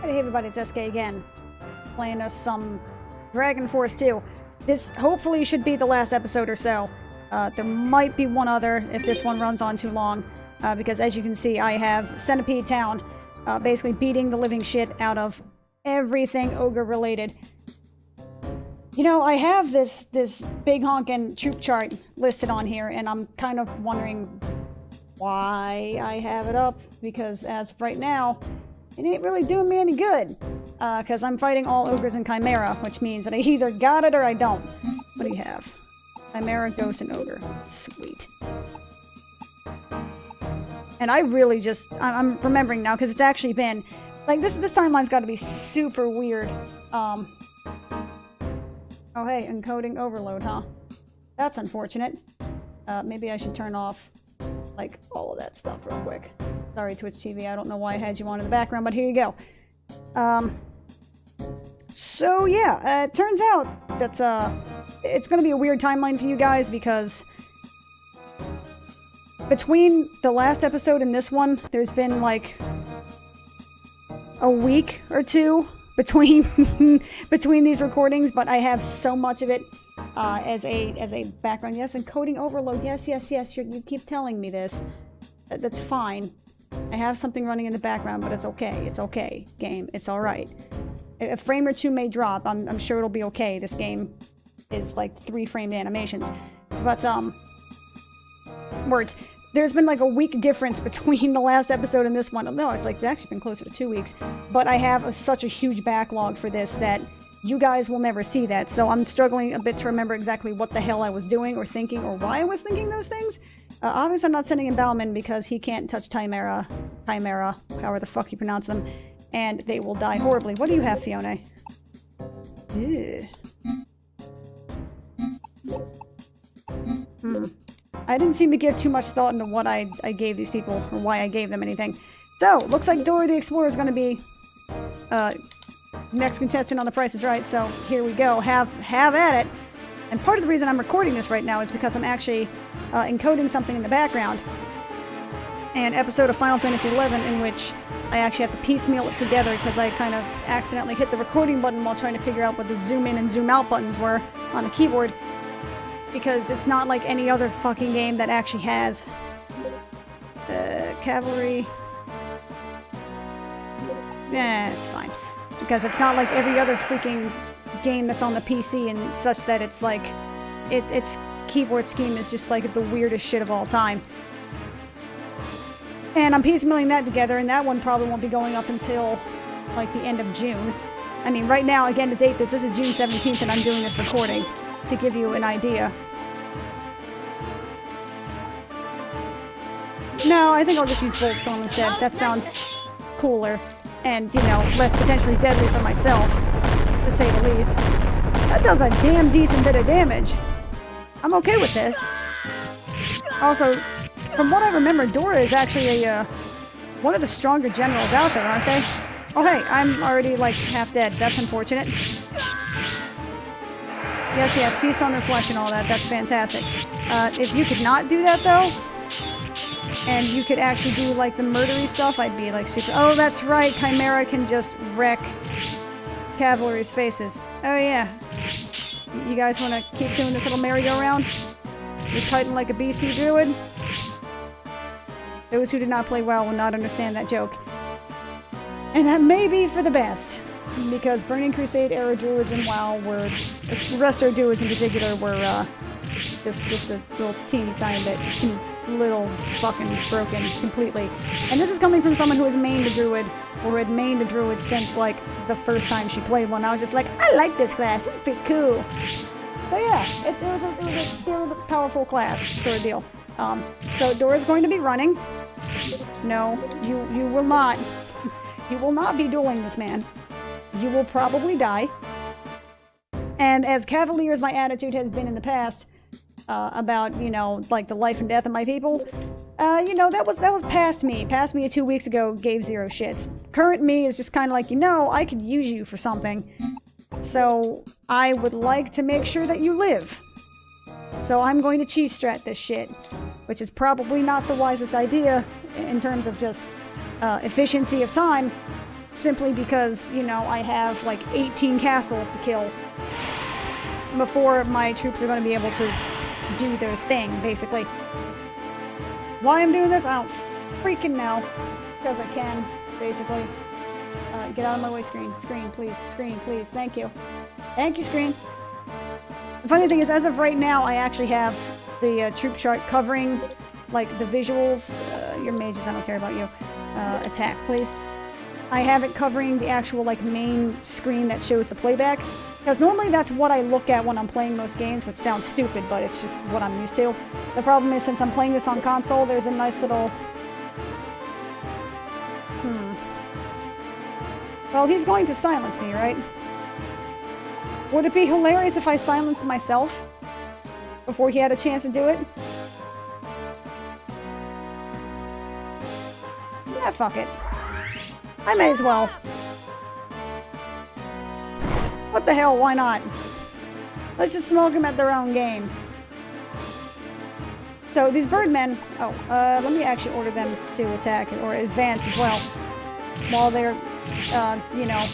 Hey everybody, it's SK again, playing us some Dragon Force 2. This hopefully should be the last episode or so. There might be one other if this one runs on too long, because as you can see, I have Centipede Town, basically beating the living shit out of everything ogre related. You know, I have this big honkin' troop chart listed on here, and I'm kind of wondering why I have it up, because as of right now, it ain't really doing me any good, because I'm fighting all ogres and chimera, which means that I either got it or I don't. What do you have? Chimera, ghost, and ogre. Sweet. And I really just, I'm remembering now, because it's actually been, like, this timeline's got to be super weird. Oh hey, encoding overload, huh? That's unfortunate. Maybe I should turn off, like, all of that stuff real quick. Sorry, Twitch TV, I don't know why I had you on in the background, but here you go. So yeah, it turns out that, it's gonna be a weird timeline for you guys, because between the last episode and this one, there's been, like, a week or two between between these recordings, but I have so much of it as a background. Yes, encoding overload. Yes, you keep telling me this. That's fine. I have something running in the background, but it's okay. It's okay, game. It's alright. A frame or two may drop. I'm sure it'll be okay. This game is like 3-framed animations. But, words. There's been like a week difference between the last episode and this one. No, it's like, it's actually been closer to 2 weeks. But I have such a huge backlog for this that you guys will never see that. So I'm struggling a bit to remember exactly what the hell I was doing or thinking or why I was thinking those things. Obviously I'm not sending in Bauman because he can't touch Chimera, however the fuck you pronounce them, and they will die horribly. What do you have, Fiona? Ew. I didn't seem to give too much thought into what I gave these people, or why I gave them anything. So, looks like Dora the Explorer is going to be next contestant on The Price is Right, so here we go. Have at it. And part of the reason I'm recording this right now is because I'm actually encoding something in the background. An episode of Final Fantasy XI in which I actually have to piecemeal it together because I kind of accidentally hit the recording button while trying to figure out what the zoom in and zoom out buttons were on the keyboard. Because it's not like any other fucking game that actually has cavalry. Yeah, it's fine. Because it's not like every other freaking game that's on the PC and such that it's like its keyboard scheme is just like the weirdest shit of all time. And I'm piecemealing that together, and that one probably won't be going up until like the end of June. I mean, right now, again, to date this is June 17th, and I'm doing this recording to give you an idea. No, I think I'll just use Boltstorm instead. That sounds cooler. And, you know, less potentially deadly for myself, to say the least. That does a damn decent bit of damage. I'm okay with this. Also, from what I remember, Dora is actually one of the stronger generals out there, aren't they? Oh hey, I'm already, like, half dead. That's unfortunate. Yes, feast on their flesh and all that. That's fantastic. If you could not do that, though, and you could actually do, like, the murdery stuff, I'd be, like, super... Oh, that's right, Chimera can just wreck cavalry's faces. Oh, yeah. You guys want to keep doing this little merry-go-round? You're kiting like a BC druid? Those who did not play WoW will not understand that joke. And that may be for the best. Because Burning Crusade era druids in WoW were... Resto druids in particular were, just a little teeny tiny bit... little fucking broken completely. And this is coming from someone who has mained a druid, or who had mained a druid since, like, the first time she played one. I was just like, I like this class, it's pretty cool. So yeah, it was a scary but powerful class, sort of deal. So Dora's going to be running. No, you will not. You will not be dueling this man. You will probably die. And as cavalier as my attitude has been in the past, about, you know, like the life and death of my people, you know, that was past me. Past me 2 weeks ago gave zero shits. Current me is just kind of like, you know, I could use you for something. So I would like to make sure that you live. So I'm going to cheese strat this shit, which is probably not the wisest idea in terms of just efficiency of time. simply because, you know, I have like 18 castles to kill before my troops are going to be able to do their thing, basically. Why I'm doing this, I don't freaking know. Because I can, basically. Get out of my way, screen. Screen, please. Screen, please. Thank you. Thank you, screen. The funny thing is, as of right now, I actually have the troop chart covering, like, the visuals. Your mages, I don't care about you. Attack, please. I have it covering the actual, like, main screen that shows the playback. Because normally that's what I look at when I'm playing most games, which sounds stupid, but it's just what I'm used to. The problem is, since I'm playing this on console, there's a nice little... Well, he's going to silence me, right? Would it be hilarious if I silenced myself before he had a chance to do it? Yeah, fuck it. I may as well. What the hell, why not? Let's just smoke them at their own game. So, these birdmen... Oh, let me actually order them to attack, or advance as well. While they're... you know,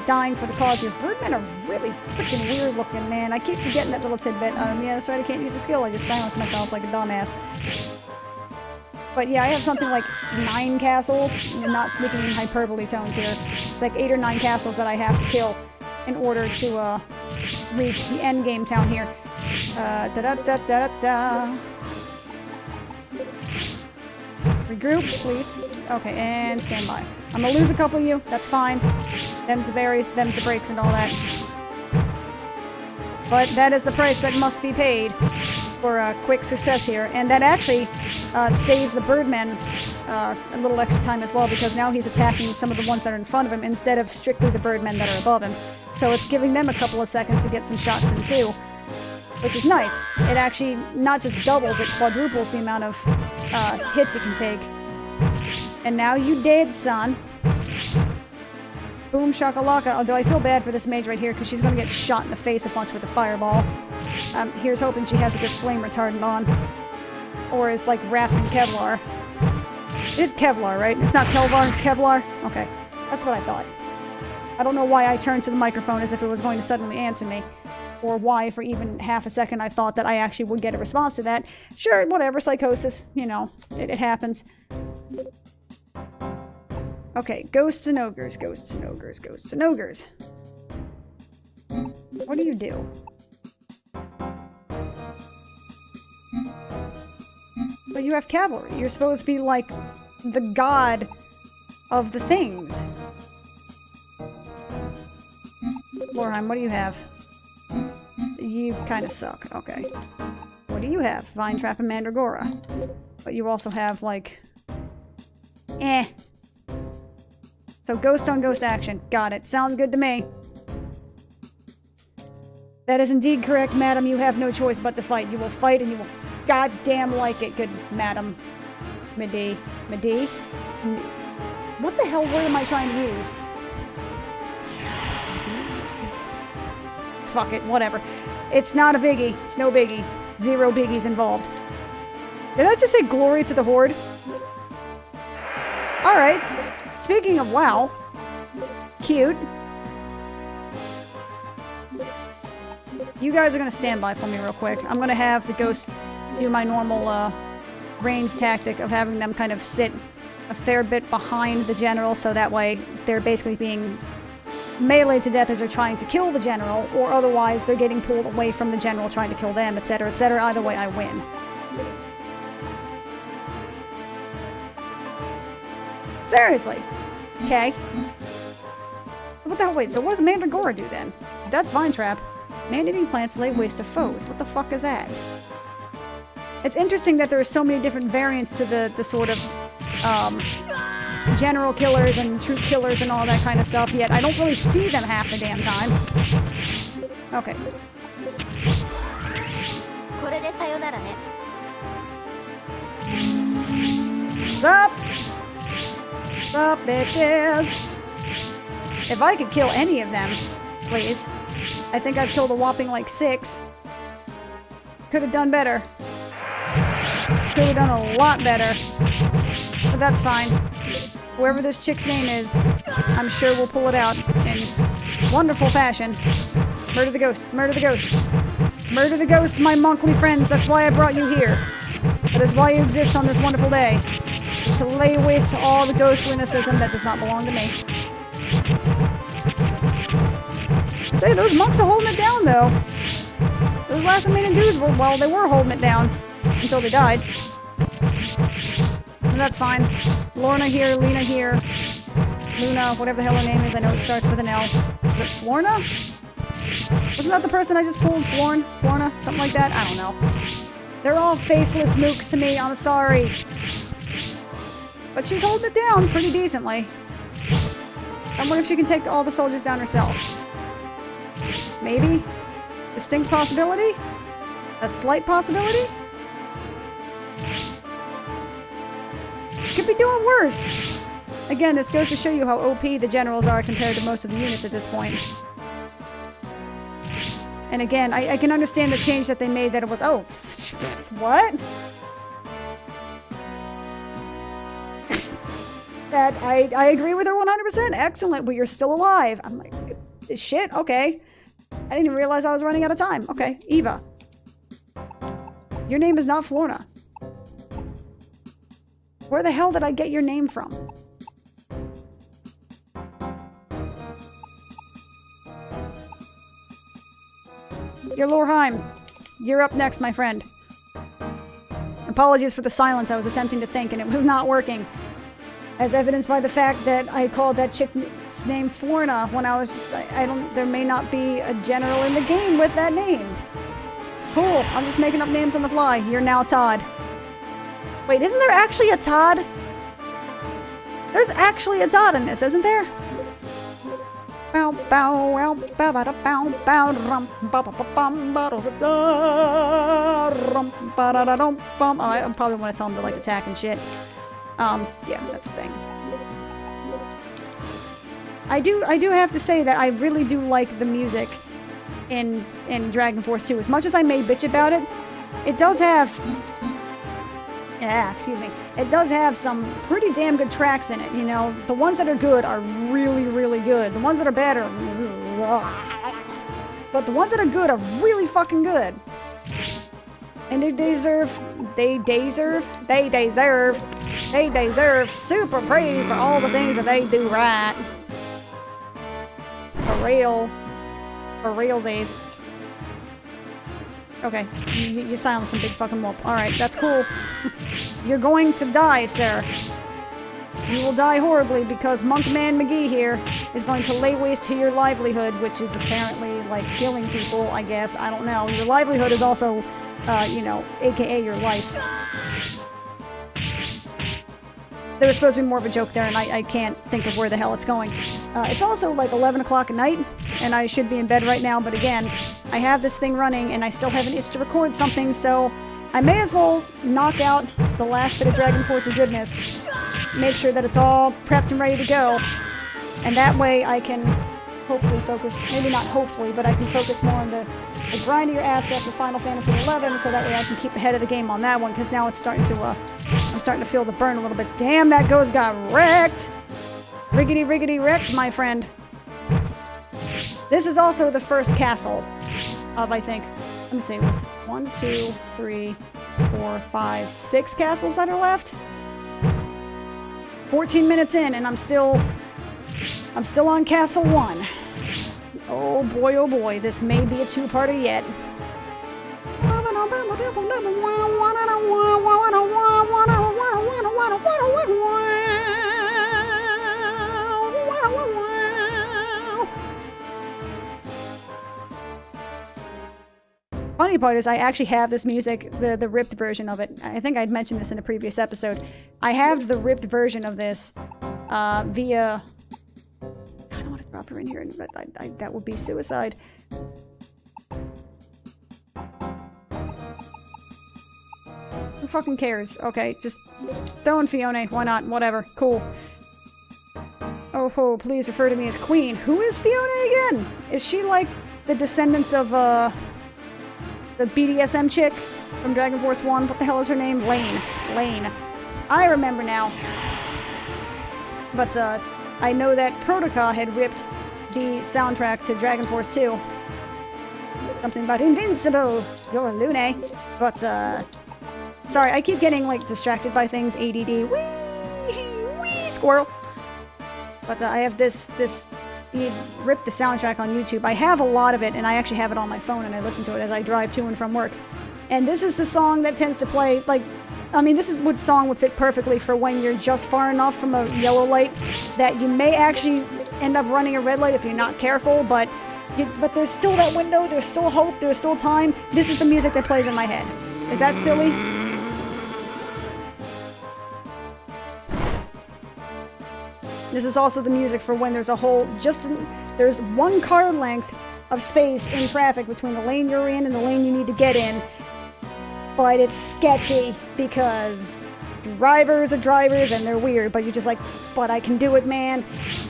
dying for the cause here. Birdmen are really freaking weird looking, man. I keep forgetting that little tidbit. Yeah, that's right, I can't use a skill. I just silence myself like a dumbass. But yeah, I have something like 9 castles. I'm not speaking in hyperbole tones here. It's like 8 or 9 castles that I have to kill in order to, reach the end game town here. Da-da-da-da-da-da. Regroup, please. Okay, and stand by. I'm gonna lose a couple of you. That's fine. Them's the berries, them's the breaks, and all that. But that is the price that must be paid for a quick success here. And that actually saves the birdmen a little extra time as well, because now he's attacking some of the ones that are in front of him instead of strictly the birdmen that are above him. So it's giving them a couple of seconds to get some shots in too, which is nice. It actually not just doubles, it quadruples the amount of hits it can take. And now you dead, son. Boom shakalaka. Although I feel bad for this mage right here because she's going to get shot in the face a bunch with a fireball. Here's hoping she has a good flame retardant on. Or is like wrapped in Kevlar. It is Kevlar, right? It's not Kelvar, it's Kevlar? Okay. That's what I thought. I don't know why I turned to the microphone as if it was going to suddenly answer me. Or why, for even half a second, I thought that I actually would get a response to that. Sure, whatever, psychosis. You know, it happens. Okay, ghosts and ogres, ghosts and ogres, ghosts and ogres. What do you do? But you have cavalry. You're supposed to be like the god of the things. Lorheim, what do you have? You kind of suck. Okay. What do you have? Vine Trap and Mandragora. But you also have, like... So ghost on ghost action. Got it. Sounds good to me. That is indeed correct, madam. You have no choice but to fight. You will fight and you will goddamn like it, good madam. Midi. What the hell word am I trying to use? Fuck it, whatever. It's not a biggie. It's no biggie. 0 biggies involved. Did I just say glory to the Horde? Alright. Speaking of WoW. Cute. You guys are gonna stand by for me real quick. I'm gonna have the ghost do my normal, range tactic of having them kind of sit a fair bit behind the general, so that way they're basically being meleeed to death as they're trying to kill the general, or otherwise they're getting pulled away from the general trying to kill them, etc., etc. Either way, I win. Seriously. Okay. What the hell? Wait, so what does Mandragora do then? That's Vine Trap. Man-eating plants lay waste to foes. What the fuck is that? It's interesting that there are so many different variants to the sort of, general killers and troop killers and all that kind of stuff, yet I don't really see them half the damn time. Okay. Sup? Sup, bitches? If I could kill any of them, please. I think I've killed a whopping like 6. Could have done better. Could have done a lot better. But that's fine. Whoever this chick's name is, I'm sure will pull it out in wonderful fashion. Murder the ghosts, murder the ghosts. Murder the ghosts, my monkly friends. That's why I brought you here. That is why you exist on this wonderful day. Is to lay waste to all the ghostlynicism that does not belong to me. Say, those monks are holding it down, though. Those last remaining dudes were, well, they were holding it down. Until they died. And that's fine. Lorna here, Lena here. Luna, whatever the hell her name is. I know it starts with an L. Is it Florna? Wasn't that the person I just pulled? Florna? Something like that? I don't know. They're all faceless mooks to me. I'm sorry. But she's holding it down pretty decently. I wonder if she can take all the soldiers down herself. Maybe? Distinct possibility? A slight possibility? She could be doing worse. Again, this goes to show you how OP the generals are compared to most of the units at this point. And again, I can understand the change that they made that it was, oh, what? That I agree with her 100%. Excellent, but you're still alive. I'm like, shit, okay. I didn't even realize I was running out of time. Okay, Eva. Your name is not Florna. Where the hell did I get your name from? You're Lorheim. You're up next, my friend. Apologies for the silence. I was attempting to think, and it was not working. As evidenced by the fact that I called that chick's name Florna when I was... there may not be a general in the game with that name. Cool. I'm just making up names on the fly. You're now Todd. Wait, isn't there actually a Todd? There's actually a Todd in this, isn't there? Bow bow wow bow ba da bow bow rum ba ba ba bum ba da da rum ba da da dum bum. I probably want to tell him to like attack and shit. Yeah, that's the thing. I do have to say that I really do like the music in Dragon Force 2. As much as I may bitch about it, it does have it does have some pretty damn good tracks in it, you know. The ones that are good are really, really good. The ones that are bad are... But the ones that are good are really fucking good. And they deserve super praise for all the things that they do right. For realsies. Okay, you silenced some big fucking whoop. Alright, that's cool. You're going to die, sir. You will die horribly because Monkman McGee here is going to lay waste to your livelihood, which is apparently, like, killing people, I guess. I don't know. Your livelihood is also, you know, aka your life. There was supposed to be more of a joke there, and I can't think of where the hell it's going. It's also like 11 o'clock at night, and I should be in bed right now, but again, I have this thing running, and I still have an itch to record something, so I may as well knock out the last bit of Dragon Force of goodness, make sure that it's all prepped and ready to go, and that way I can hopefully focus, maybe not hopefully, but I can focus more on the grindier aspects of Final Fantasy XI, so that way I can keep ahead of the game on that one, because now it's starting to, I'm starting to feel the burn a little bit. Damn, that ghost got wrecked! Riggedy riggedy wrecked, my friend. This is also the first castle of, I think, let me see, it was 1, 2, 3, 4, 5, 6 castles that are left. 14 minutes in, and I'm still on Castle 1. Oh boy, this may be a two-parter yet. Funny part is I actually have this music, the ripped version of it. I think I'd mentioned this in a previous episode. I have the ripped version of this via... I don't want to drop her in here, but that would be suicide. Who fucking cares? Okay, just throw in Fiona. Why not? Whatever. Cool. Oh ho, please refer to me as Queen. Who is Fiona again? Is she like the descendant of, the BDSM chick from Dragon Force 1? What the hell is her name? Lane. I remember now. But I know that Protocol had ripped the soundtrack to Dragon Force 2. Something about Invincible, you're Lune. But, sorry, I keep getting, like, distracted by things. ADD. Wee, squirrel. But I have he ripped the soundtrack on YouTube. I have a lot of it, and I actually have it on my phone, and I listen to it as I drive to and from work. And this is the song that tends to play, like, I mean, this is what song would fit perfectly for when you're just far enough from a yellow light that you may actually end up running a red light if you're not careful, but there's still that window, there's still hope, there's still time. This is the music that plays in my head. Is that silly? This is also the music for when there's a whole, there's one car length of space in traffic between the lane you're in and the lane you need to get in. But it's sketchy because drivers are drivers and they're weird, but you're just like, but I can do it, man.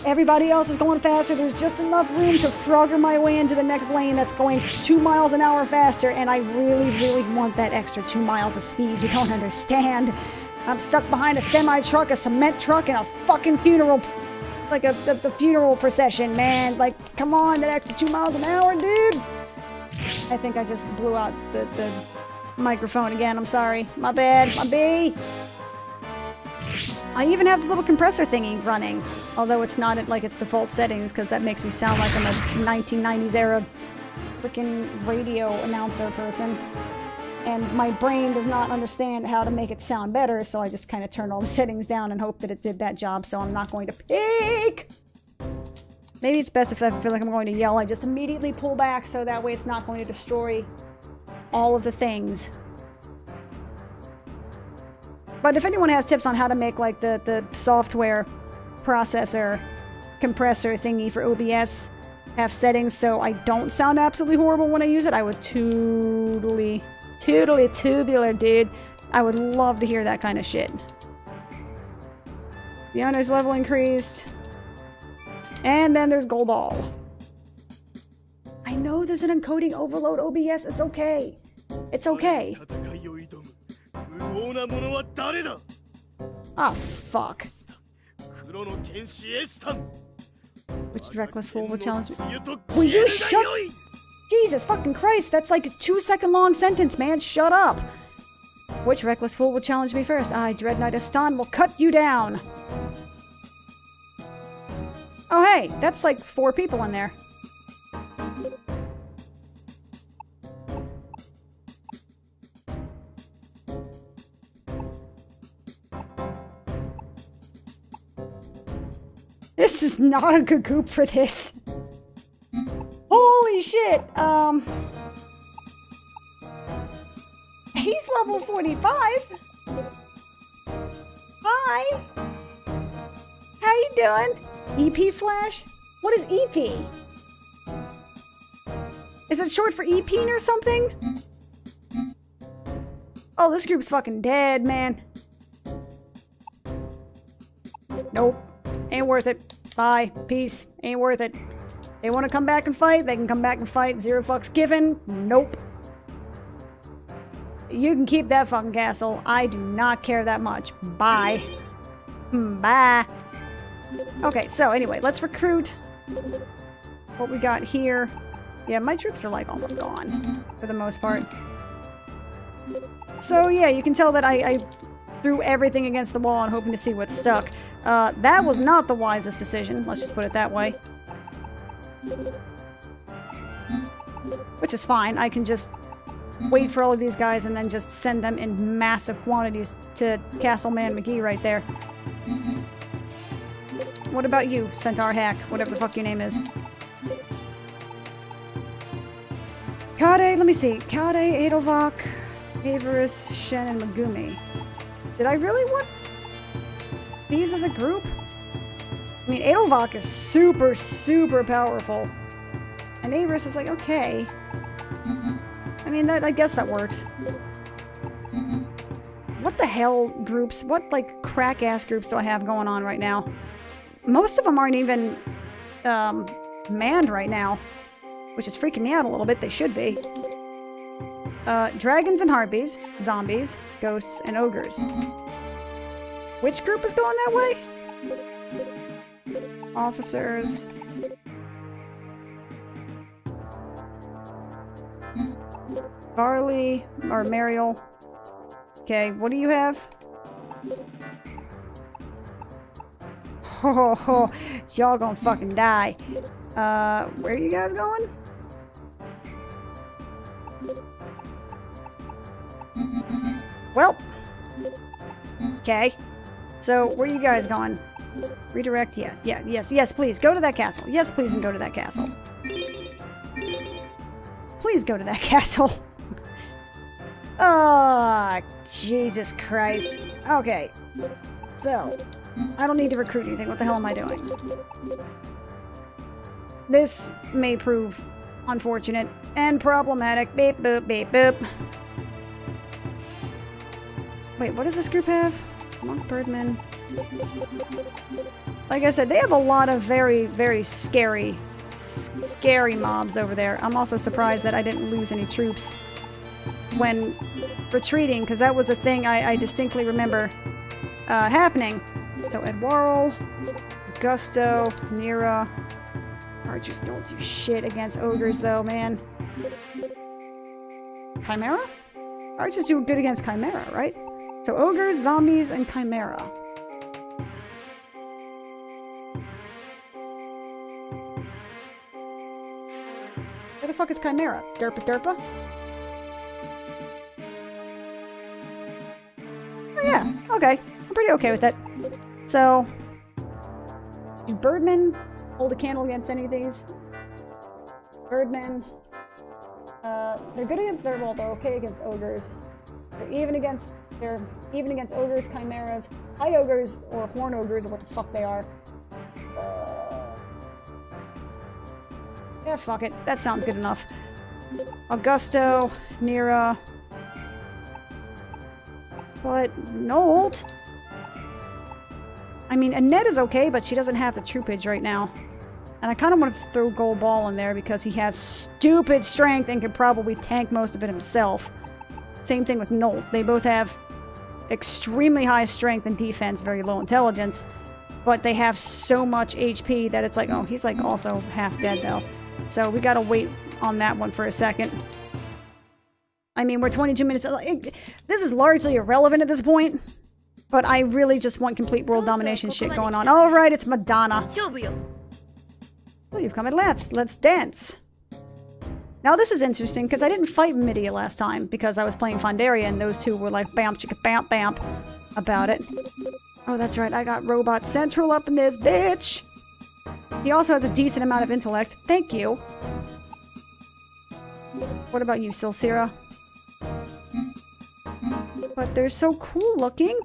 Everybody else is going faster. There's just enough room to frogger my way into the next lane that's going 2 miles an hour faster, and I really, really want that extra 2 miles of speed. You don't understand. I'm stuck behind a semi-truck, a cement truck, and a fucking funeral, like the funeral procession, man. Like, come on, that extra 2 miles an hour, dude. I think I just blew out the microphone again. I'm sorry. My bad. My B. I even have the little compressor thingy running, although it's not at like its default settings, because that makes me sound like I'm a 1990s era freaking radio announcer person. And my brain does not understand how to make it sound better, so I just kind of turn all the settings down and hope that it did that job, so I'm not going to peak! Maybe it's best if I feel like I'm going to yell, I just immediately pull back, so that way it's not going to destroy all of the things. But if anyone has tips on how to make, like, the software processor compressor thingy for OBS have settings so I don't sound absolutely horrible when I use it, I would totally tubular, dude. I would love to hear that kind of shit. Fiona's level increased. And then there's Gold Ball. I know there's an encoding overload OBS. It's okay. It's okay. Oh, fuck. Which reckless fool will challenge me? Will you shut... Jesus fucking Christ, that's like a 2-second long sentence, man. Shut up. Which reckless fool will challenge me first? I, Dread Knight Aston, will cut you down. Oh, hey, that's like 4 people in there. This is not a good group for this. Holy shit, he's level 45. Hi. How you doing? EP Flash? What is EP? Is it short for EP or something? Oh, this group's fucking dead, man. Nope. Ain't worth it. Bye. Peace. Ain't worth it. They want to come back and fight, they can come back and fight. 0 fucks given. Nope. You can keep that fucking castle. I do not care that much. Bye. Bye. Okay, so anyway, let's recruit what we got here. Yeah, my troops are like almost gone for the most part. So yeah, you can tell that I threw everything against the wall and hoping to see what stuck. That was not the wisest decision, let's just put it that way. Which is fine, I can just wait for all of these guys and then just send them in massive quantities to Castleman McGee right there. What about you, Centaur Hack, whatever the fuck your name is? Kade, let me see. Kade, Edelvok, Averus, Shen, and Megumi. Did I really want these as a group? I mean, Edelvok is super, super powerful. And Averus is like, okay. I mean, I guess that works. What the hell groups? What, like, crack-ass groups do I have going on right now? Most of them aren't even, manned right now. Which is freaking me out a little bit. They should be. Dragons and harpies, zombies, ghosts, and ogres. Which group is going that way? Officers. Barley or Mariel. Okay, what do you have? Ho ho ho, y'all gonna fucking die. Where are you guys going? Well. Okay. So, where are you guys going? Redirect? Yeah, yes, please. Go to that castle. Yes, please, and go to that castle. Please go to that castle. Oh, Jesus Christ. Okay. So, I don't need to recruit anything. What the hell am I doing? This may prove unfortunate and problematic. Beep, boop, beep, boop. Wait, what does this group have? Monk Birdman. Like I said, they have a lot of very, very scary mobs over there. I'm also surprised that I didn't lose any troops when retreating, because that was a thing I distinctly remember happening. So Edwarl, Gusto, Nira. Archers don't do shit against ogres, though, man. Chimera? Archers do good against Chimera, right? So ogres, zombies, and Chimera. Where the fuck is Chimera? Derpa derpa? Oh yeah, okay. I'm pretty okay with that. So, do Birdmen hold a candle against any of these? Birdmen, they're good against, they're okay against ogres. They're even against ogres, chimeras, high ogres, or horn ogres, or what the fuck they are. Yeah, fuck it. That sounds good enough. Augusto, Nira. But Nolt? I mean, Annette is okay, but she doesn't have the troopage right now. And I kind of want to throw Gold Ball in there because he has stupid strength and can probably tank most of it himself. Same thing with Nolt. They both have extremely high strength and defense, very low intelligence. But they have so much HP that it's like, oh, he's like also half dead though. So we gotta wait on that one for a second. I mean, we're 22 minutes... This is largely irrelevant at this point. But I really just want complete world domination shit going on. Alright, it's Madonna. Oh, you've come at last. Let's dance. Now this is interesting, because I didn't fight Midia last time, because I was playing Fondaria, and those two were like bam chicka bam bam about it. Oh, that's right, I got Robot Central up in this bitch! He also has a decent amount of intellect. Thank you. What about you, Silsira? But they're so cool looking.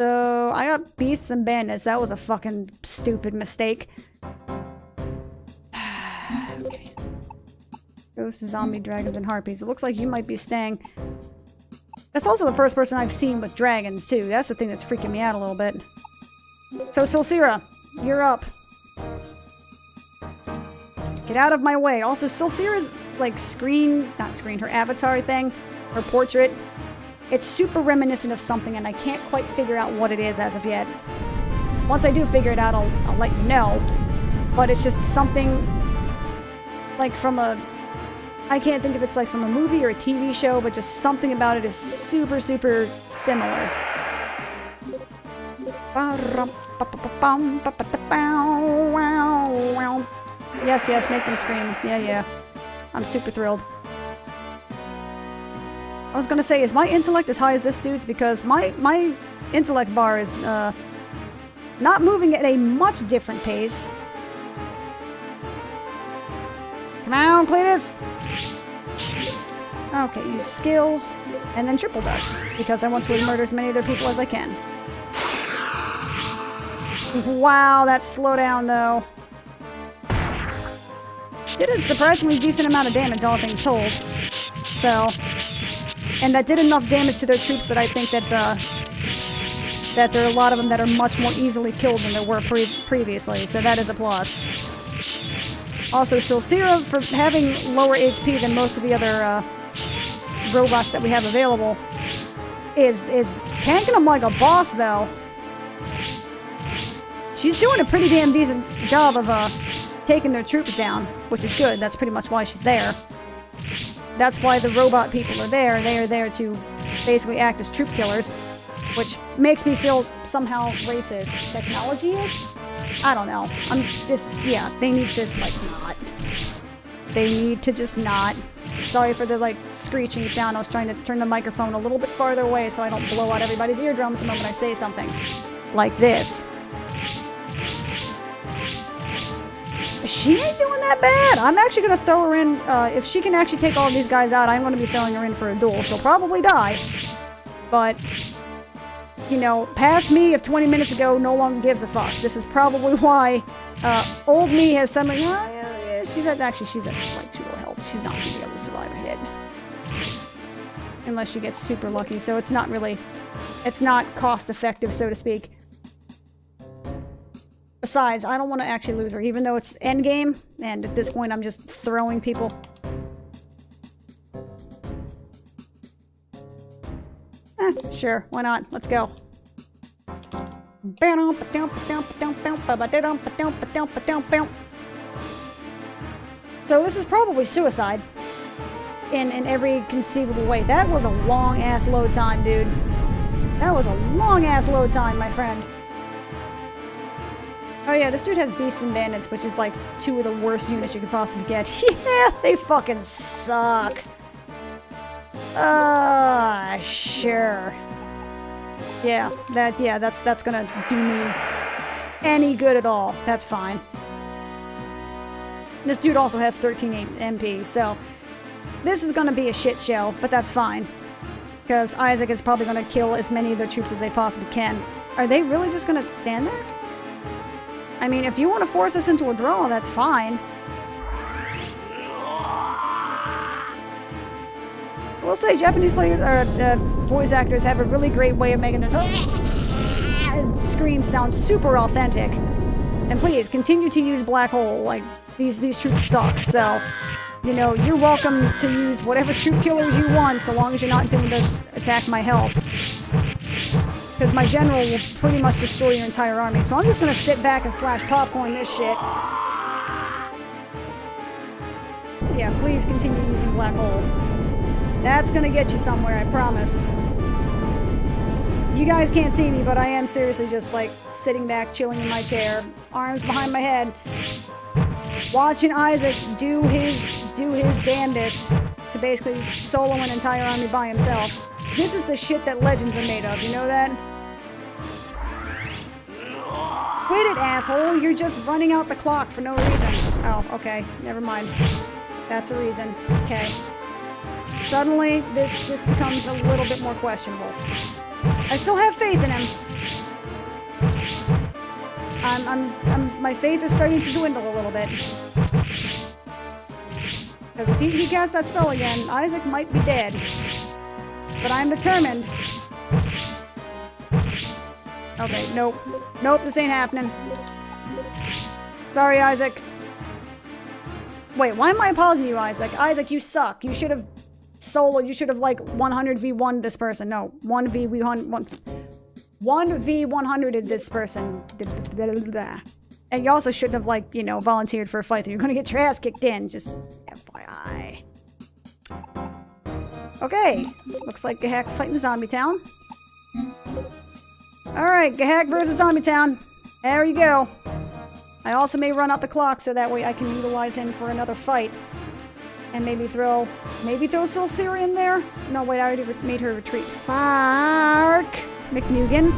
So, I got Beasts and Bandits. That was a fucking stupid mistake. Okay. Ghosts, zombie, dragons, and harpies. It looks like you might be staying. That's also the first person I've seen with dragons, too. That's the thing that's freaking me out a little bit. So, Silsira, you're up. Get out of my way. Also, Silsira's, like, her avatar thing, her portrait, it's super reminiscent of something, and I can't quite figure out what it is as of yet. Once I do figure it out, I'll let you know. But it's just something, like, from a... I can't think if it's, like, from a movie or a TV show, but just something about it is super, super similar. Yes, yes, make them scream. Yeah, yeah. I'm super thrilled. I was gonna say, is my intellect as high as this dude's? Because my intellect bar is, not moving at a much different pace. Come on, Cletus! Okay, use skill, and then triple dart, because I want to murder as many other people as I can. Wow, that slowdown, though. Did a surprisingly decent amount of damage, all things told. So... And that did enough damage to their troops that I think that there are a lot of them that are much more easily killed than there were previously, so that is a plus. Also, Silsira, for having lower HP than most of the other robots that we have available, is tanking them like a boss, though. she's doing a pretty damn decent job of taking their troops down, which is good. That's pretty much why she's there. That's why the robot people are there. They are there to basically act as troop killers, which makes me feel somehow racist. Technologyist? I don't know. I'm just, yeah, they need to, like, not. They need to just not. Sorry for the, like, screeching sound. I was trying to turn the microphone a little bit farther away so I don't blow out everybody's eardrums the moment I say something like this. She ain't doing that bad. I'm actually going to throw her in. If she can actually take all of these guys out, I'm going to be throwing her in for a duel. She'll probably die. But, you know, past me of 20 minutes ago no longer gives a fuck. This is probably why old me has suddenly... yeah, she's at like 2 low health. She's not going to be able to survive a hit. Unless she gets super lucky. So it's not really... It's not cost effective, so to speak. Besides, I don't want to actually lose her, even though it's endgame, and at this point I'm just throwing people. Sure, why not? Let's go. So this is probably suicide in every conceivable way. That was a long-ass load time, dude. That was a long-ass load time, my friend. Oh yeah, this dude has Beasts and Bandits, which is like 2 of the worst units you could possibly get. Yeah, they fucking suck. Sure. Yeah, that's gonna do me any good at all. That's fine. This dude also has 13 MP, so this is gonna be a shit show, but that's fine. Because Isaac is probably gonna kill as many of their troops as they possibly can. Are they really just gonna stand there? I mean, if you want to force us into a draw, that's fine. I will say Japanese players or voice actors have a really great way of making their screams sound super authentic. And please continue to use Black Hole. Like these troops suck. So, you know, you're welcome to use whatever troop killers you want, so long as you're not doing the attack my health. Because my general will pretty much destroy your entire army. So I'm just going to sit back and slash popcorn this shit. Yeah, please continue using Black Hole. That's going to get you somewhere, I promise. You guys can't see me, but I am seriously just like sitting back, chilling in my chair, arms behind my head, watching Isaac do his damnedest to basically solo an entire army by himself. This is the shit that legends are made of, you know that? Quit it, asshole! You're just running out the clock for no reason. Oh, okay. Never mind. That's a reason. Okay. Suddenly, this becomes a little bit more questionable. I still have faith in him. My faith is starting to dwindle a little bit. Because if he casts that spell again, Isaac might be dead. But I'm determined. Okay, nope. Nope, this ain't happening. Sorry, Isaac. Wait, why am I apologizing to you, Isaac? Isaac, you suck. You should have soloed. You should have, like, 100v1 this person. No, 1v100'd this person. And you also shouldn't have, like, you know, volunteered for a fight that you're gonna get your ass kicked in. Just FYI. Okay, looks like Gahak's fighting Zombie Town. Alright, Gahak versus Zombie Town. There you go. I also may run out the clock so that way I can utilize him for another fight. And maybe throw Silsiri in there? No, wait, I already made her retreat. Fuck! McNugan?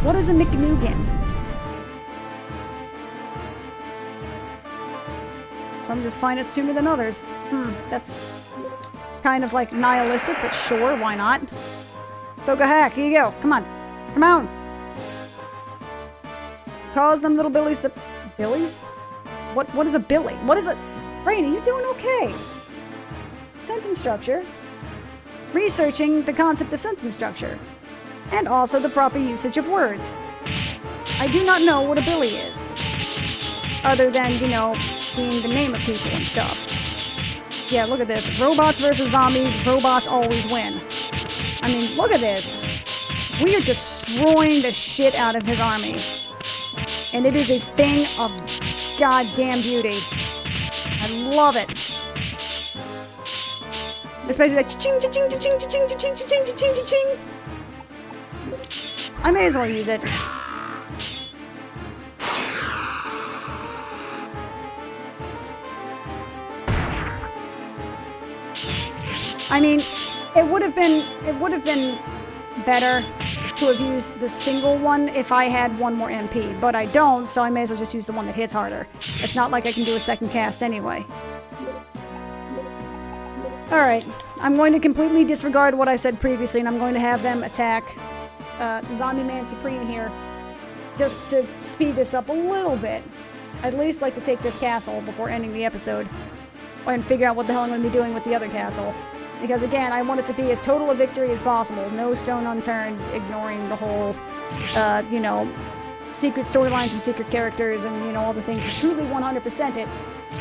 What is a McNugan? Some just find it sooner than others. That's kind of like nihilistic, but sure, why not? So Gahak, here you go. Come on. Come on. Cause them little billies to... Billies? What is a billy? What is a... Rain, are you doing okay? Sentence structure. Researching the concept of sentence structure. And also the proper usage of words. I do not know what a billy is. Other than, you know, being the name of people and stuff. Yeah, look at this. Robots versus zombies. Robots always win. I mean, look at this. We are destroying destroying the shit out of his army. And it is a thing of goddamn beauty. I love it. Especially that cha-ching, cha-ching, cha-ching, cha-ching, cha-ching, cha-ching, cha-ching, cha-ching. I may as well use it. I mean, it would have been better to have used the single one if I had one more MP, but I don't, so I may as well just use the one that hits harder. It's not like I can do a second cast anyway. Alright, I'm going to completely disregard what I said previously, and I'm going to have them attack Zombie Man Supreme here, just to speed this up a little bit. I'd at least like to take this castle before ending the episode, and figure out what the hell I'm going to be doing with the other castle. Because again, I want it to be as total a victory as possible. No stone unturned, ignoring the whole, you know, secret storylines and secret characters and, you know, all the things to truly 100% it.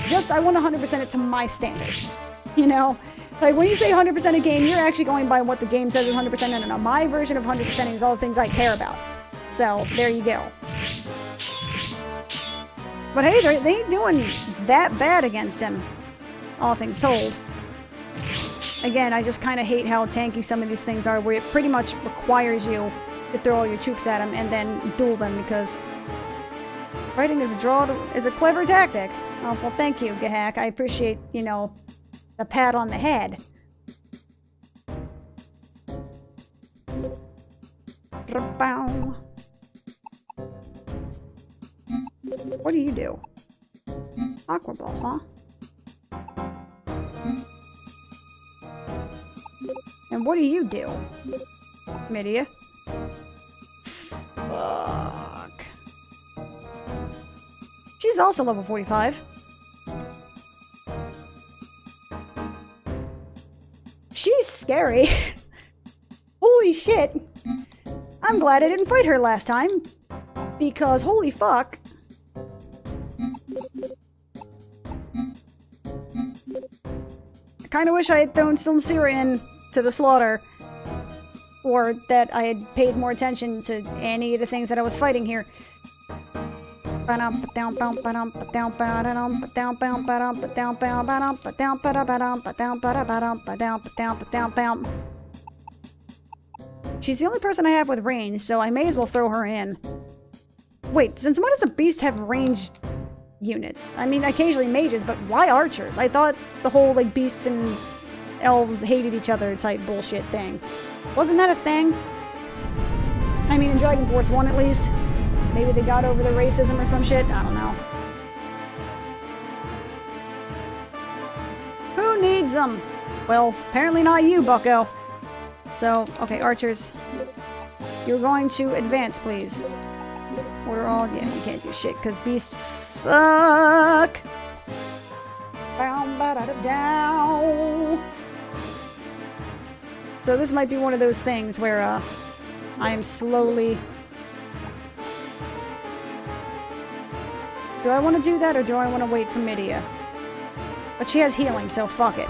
Just, I want to 100% it to my standards. You know? Like, when you say 100% a game, you're actually going by what the game says is 100%, and my version of 100% is all the things I care about. So, there you go. But hey, they ain't doing that bad against him, all things told. Again, I just kind of hate how tanky some of these things are, where it pretty much requires you to throw all your troops at them and then duel them, because fighting is a clever tactic. Oh, well, thank you, Gahak. I appreciate, you know, the pat on the head. What do you do? Aqua Ball, huh? And what do you do, Midia? Fuck. She's also level 45. She's scary. Holy shit. I'm glad I didn't fight her last time. Because holy fuck. I kinda wish I had thrown Sincera in to the slaughter, or that I had paid more attention to any of the things that I was fighting here. She's the only person I have with range, so I may as well throw her in. Wait, since when does a beast have ranged units? I mean, occasionally mages, but why archers? I thought the whole, like, beasts and elves hated each other type bullshit thing. Wasn't that a thing? I mean, in Dragon Force 1 at least. Maybe they got over the racism or some shit. I don't know. Who needs them? Well, apparently not you, bucko. So, okay, archers. You're going to advance, please. Order all... Yeah, you can't do shit, because beasts suck! Down. So this might be one of those things where, I am slowly... Do I want to do that, or do I want to wait for Midia? But she has healing, so fuck it.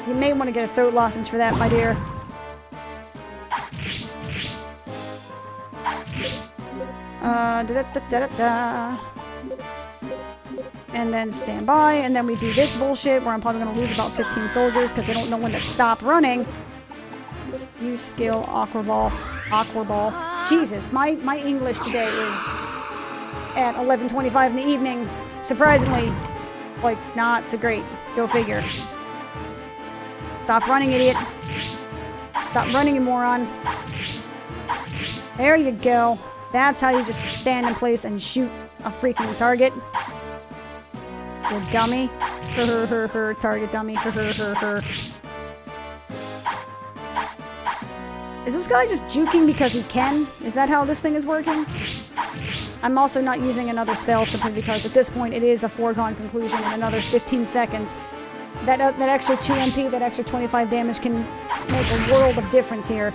You may want to get a throat license for that, my dear. And then stand by, and then we do this bullshit where I'm probably going to lose about 15 soldiers because they don't know when to stop running. Use skill, Aqua Ball. Aqua Ball. Jesus, my English today is at 11:25 in the evening. Surprisingly, like, not so great. Go figure. Stop running, idiot. Stop running, you moron. There you go. That's how you just stand in place and shoot a freaking target. You dummy. Target dummy. Is this guy just juking because he can? Is that how this thing is working? I'm also not using another spell simply because at this point it is a foregone conclusion in another 15 seconds. That extra 2 MP, that extra 25 damage can make a world of difference here.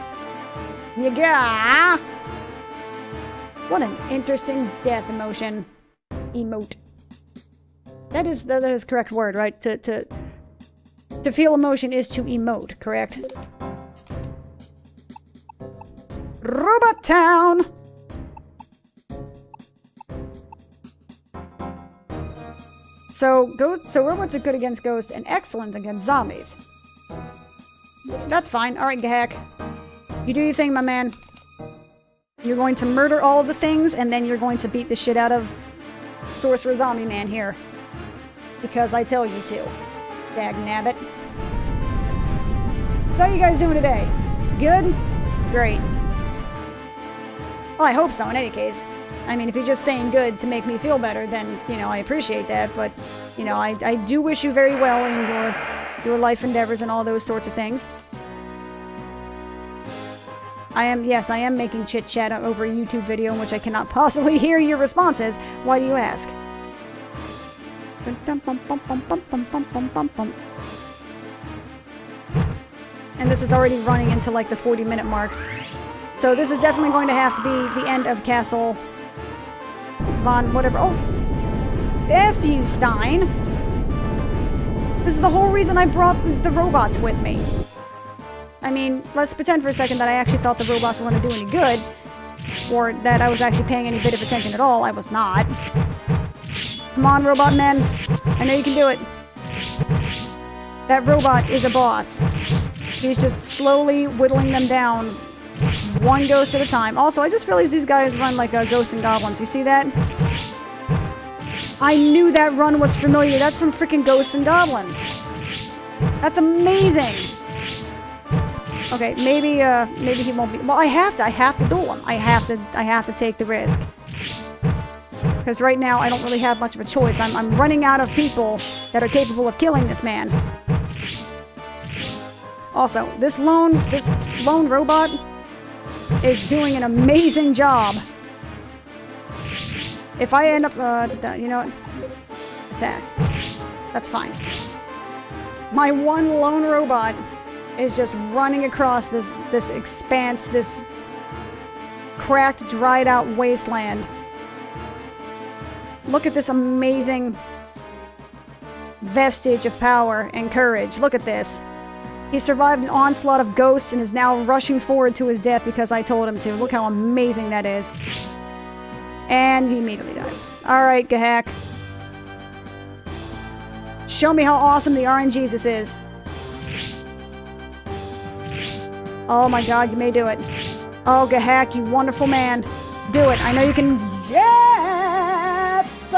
Yeah. What an interesting death emotion. Emote. That is the correct word, right? To To feel emotion is to emote, correct? Robot Town! So robots are good against ghosts and excellent against zombies. That's fine. Alright, Gahak. You do your thing, my man. You're going to murder all of the things, and then you're going to beat the shit out of Sorcerer Zombie Man here. Because I tell you to. Dag nabbit. How you guys doing today? Good? Great. Well, I hope so, in any case. I mean, if you're just saying good to make me feel better, then, you know, I appreciate that, but, you know, I do wish you very well in your life endeavors and all those sorts of things. I am making chit-chat over a YouTube video in which I cannot possibly hear your responses. Why do you ask? And this is already running into, like, the 40-minute mark. So this is definitely going to have to be the end of Castle Von whatever. Oh, F you, Stein. This is the whole reason I brought the robots with me. I mean, let's pretend for a second that I actually thought the robots were going to do any good. Or that I was actually paying any bit of attention at all. I was not. Come on, robot men. I know you can do it. That robot is a boss. He's just slowly whittling them down. One ghost at a time. Also, I just realized these guys run like Ghosts and Goblins. You see that? I knew that run was familiar. That's from freaking Ghosts and Goblins. That's amazing. Okay, maybe he won't be. Well, I have to duel him. I have to take the risk. Because right now I don't really have much of a choice. I'm running out of people that are capable of killing this man. Also, this lone robot is doing an amazing job. If I end up, you know what? Attack. That's fine. My one lone robot is just running across this expanse, this cracked, dried out wasteland. Look at this amazing vestige of power and courage. Look at this. He survived an onslaught of ghosts and is now rushing forward to his death because I told him to. Look how amazing that is. And he immediately dies. Alright, Gahak. Show me how awesome the RNGesus is. Oh my god, you may do it. Oh, Gahak, you wonderful man. Do it. I know you can... Yes!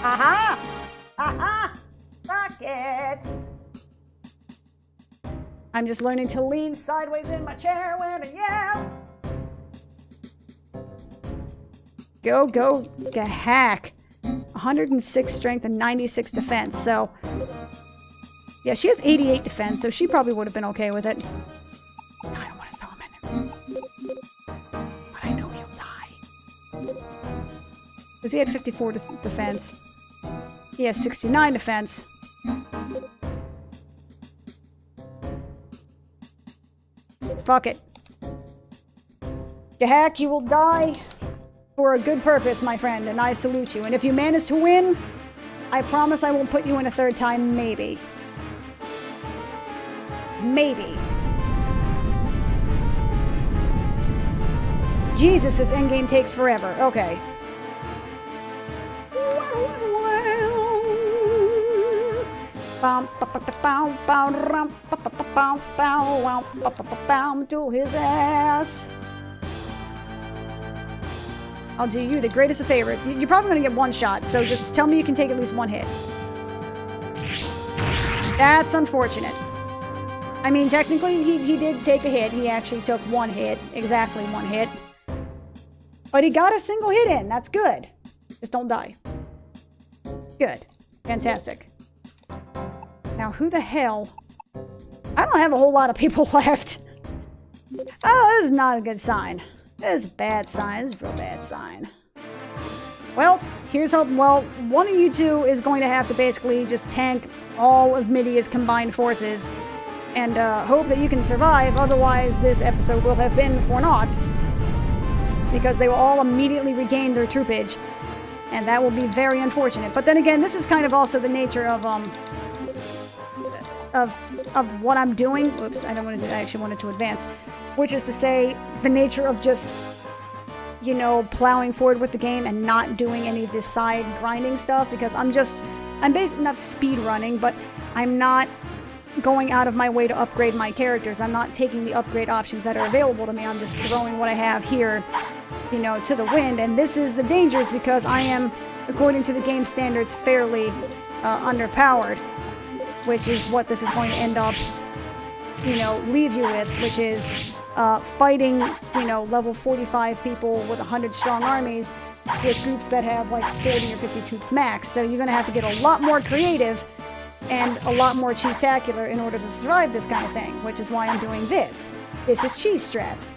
Aha! Aha! Fuck it! I'm just learning to lean sideways in my chair when I yell. Go, Gahak. 106 strength and 96 defense, so... Yeah, she has 88 defense, so she probably would have been okay with it. I don't want to throw him in there. But I know he'll die. Because he had 54 defense. He has 69 defense. Fuck it. Gahak, you will die for a good purpose, my friend, and I salute you. And if you manage to win, I promise I won't put you in a third time, maybe. Maybe. Jesus, this endgame takes forever. Okay. Duel his ass. I'll do you the greatest of favor. You're probably going to get one shot, so just tell me you can take at least one hit. That's unfortunate. I mean, technically, he did take a hit. He actually took one hit. Exactly one hit. But he got a single hit in. That's good. Just don't die. Good. Fantastic. Now, who the hell... I don't have a whole lot of people left. Oh, this is not a good sign. This is a bad sign. This is a real bad sign. Well, here's hoping. Well, one of you two is going to have to basically just tank all of Midia's combined forces and hope that you can survive. Otherwise, this episode will have been for naught. Because they will all immediately regain their troopage. And that will be very unfortunate. But then again, this is kind of also the nature of what I'm doing. Oops, I don't want to do, I actually wanted to advance. Which is to say, the nature of just, you know, plowing forward with the game and not doing any of this side grinding stuff, because I'm basically not speed running, but I'm not going out of my way to upgrade my characters. I'm not taking the upgrade options that are available to me. I'm just throwing what I have here, you know, to the wind. And this is the dangers, because I am, according to the game standards, fairly underpowered, which is what this is going to end up, you know, leave you with, which is fighting, you know, level 45 people with 100 strong armies with groups that have like 40 or 50 troops max. So you're going to have to get a lot more creative and a lot more cheese-tacular in order to survive this kind of thing, which is why I'm doing this. This is cheese strats.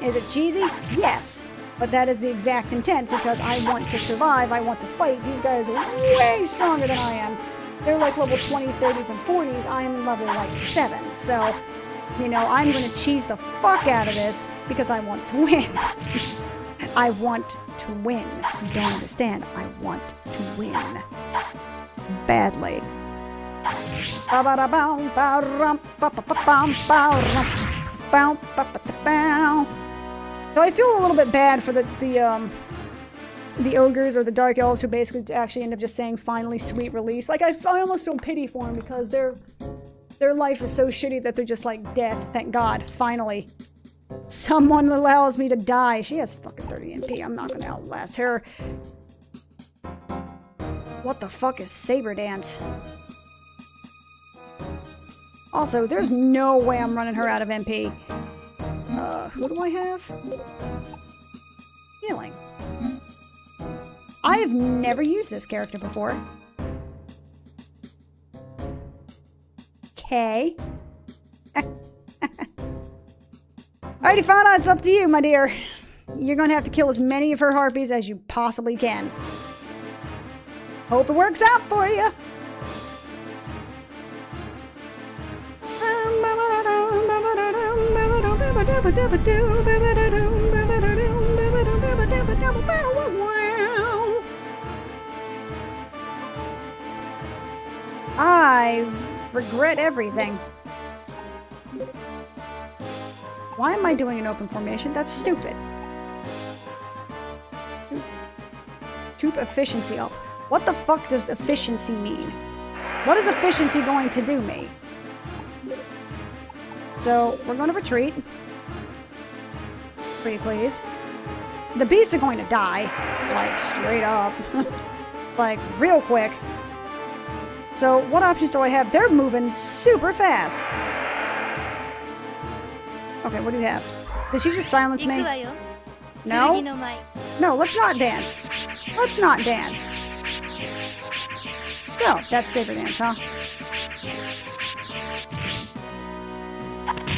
Is it cheesy? Yes. But that is the exact intent, because I want to survive, I want to fight. These guys are way stronger than I am. They're like level 20s, 30s, and 40s. I'm level like 7. So, you know, I'm going to cheese the fuck out of this because I want to win. I want to win. You don't understand. I want to win. Badly. So I feel a little bit bad for the ogres or the dark elves who basically actually end up just saying finally sweet release. Like I almost feel pity for them, because their life is so shitty that they're just like death. Thank God, finally. Someone allows me to die. She has fucking 30 NP. I'm not gonna outlast her. What the fuck is Saber Dance? Also, there's no way I'm running her out of MP. Who do I have? Healing. I have never used this character before. Okay. Alrighty, Fauna, it's up to you, my dear. You're gonna have to kill as many of her harpies as you possibly can. Hope it works out for you. I regret everything. Why am I doing an open formation? That's stupid. Troop efficiency up. What the fuck does efficiency mean? What is efficiency going to do me? So, we're going to retreat. Pretty please. The beasts are going to die. Like, straight up. Like, real quick. So, what options do I have? They're moving super fast. Okay, what do you have? Did you just silence me? No? No, let's not dance. Let's not dance. So, that's Saber Dance, huh?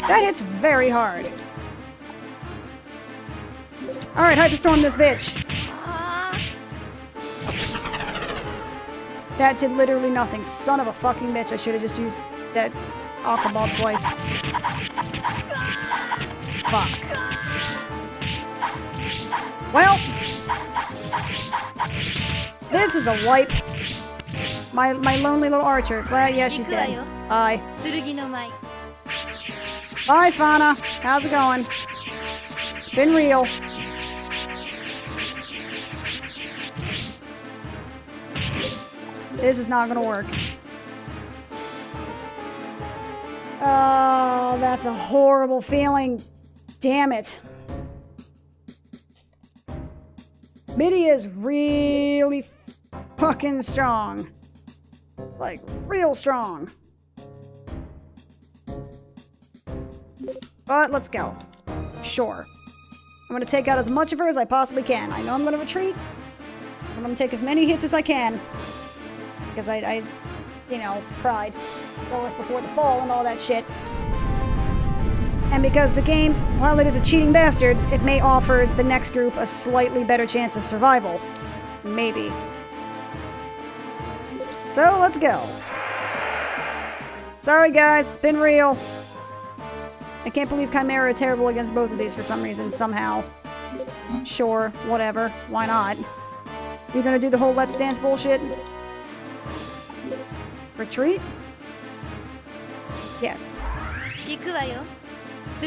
That hits very hard. Alright, Hyperstorm this bitch. That did literally nothing. Son of a fucking bitch. I should have just used that Aqua Ball twice. Fuck. Well, this is a wipe. My lonely little archer. Well, yeah, she's dead. Bye. Bye, Fauna. How's it going? It's been real. This is not gonna work. Oh, that's a horrible feeling. Damn it. Mitty is really fucking strong. Like, real strong. But let's go. Sure. I'm gonna take out as much of her as I possibly can. I know I'm gonna retreat. I'm gonna take as many hits as I can. Because I you know, pride. Goeth before the fall and all that shit. And because the game, while it is a cheating bastard, it may offer the next group a slightly better chance of survival. Maybe. So, let's go. Sorry guys, it's been real. I can't believe Chimera are terrible against both of these for some reason, somehow. Sure, whatever, why not? You're gonna do the whole Let's Dance bullshit? Retreat? Yes.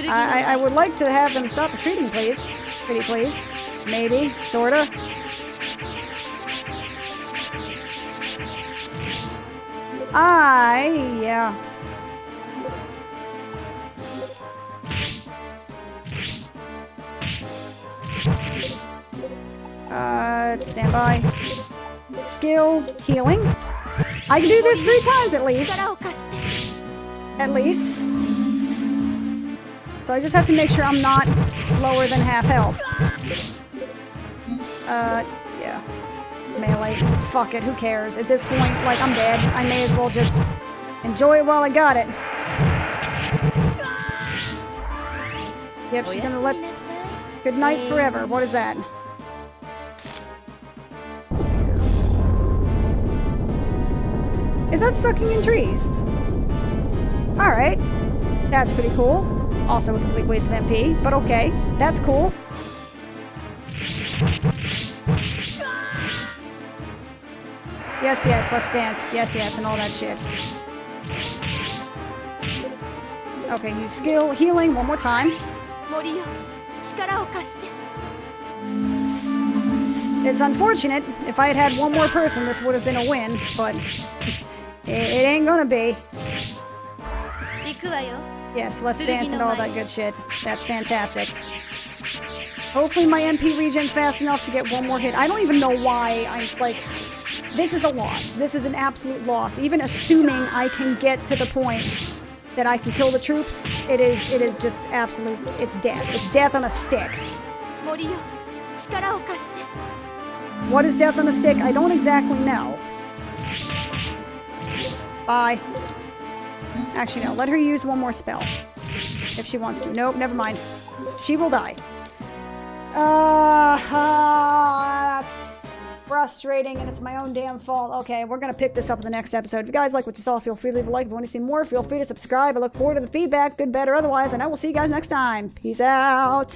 I would like to have them stop retreating, please. Pretty please. Maybe. Sorta. Yeah. Stand by. Skill. Healing. I can do this 3 times at least. At least. So I just have to make sure I'm not lower than half health. Yeah. Melee. Fuck it, who cares? At this point, like, I'm dead. I may as well just enjoy it while I got it. Yep, she's gonna let's... Good night forever. What is that? Is that sucking in trees? Alright. That's pretty cool. Also a complete waste of MP, but okay. That's cool. Yes, yes, let's dance. Yes, yes, and all that shit. Okay, use skill. Healing one more time. It's unfortunate. If I had had one more person, this would have been a win, but it ain't gonna be. Yes, let's dance and all that good shit. That's fantastic. Hopefully my MP regen's fast enough to get one more hit. I don't even know why I'm like... This is a loss. This is an absolute loss. Even assuming I can get to the point that I can kill the troops, it is just absolute... It's death. It's death on a stick. What is death on a stick? I don't exactly know. Bye. Actually, no. Let her use one more spell. If she wants to. Nope, never mind. She will die. That's frustrating, and it's my own damn fault. Okay, we're gonna pick this up in the next episode. If you guys like what you saw, feel free to leave a like. If you want to see more, feel free to subscribe. I look forward to the feedback, good, bad, or otherwise, and I will see you guys next time. Peace out.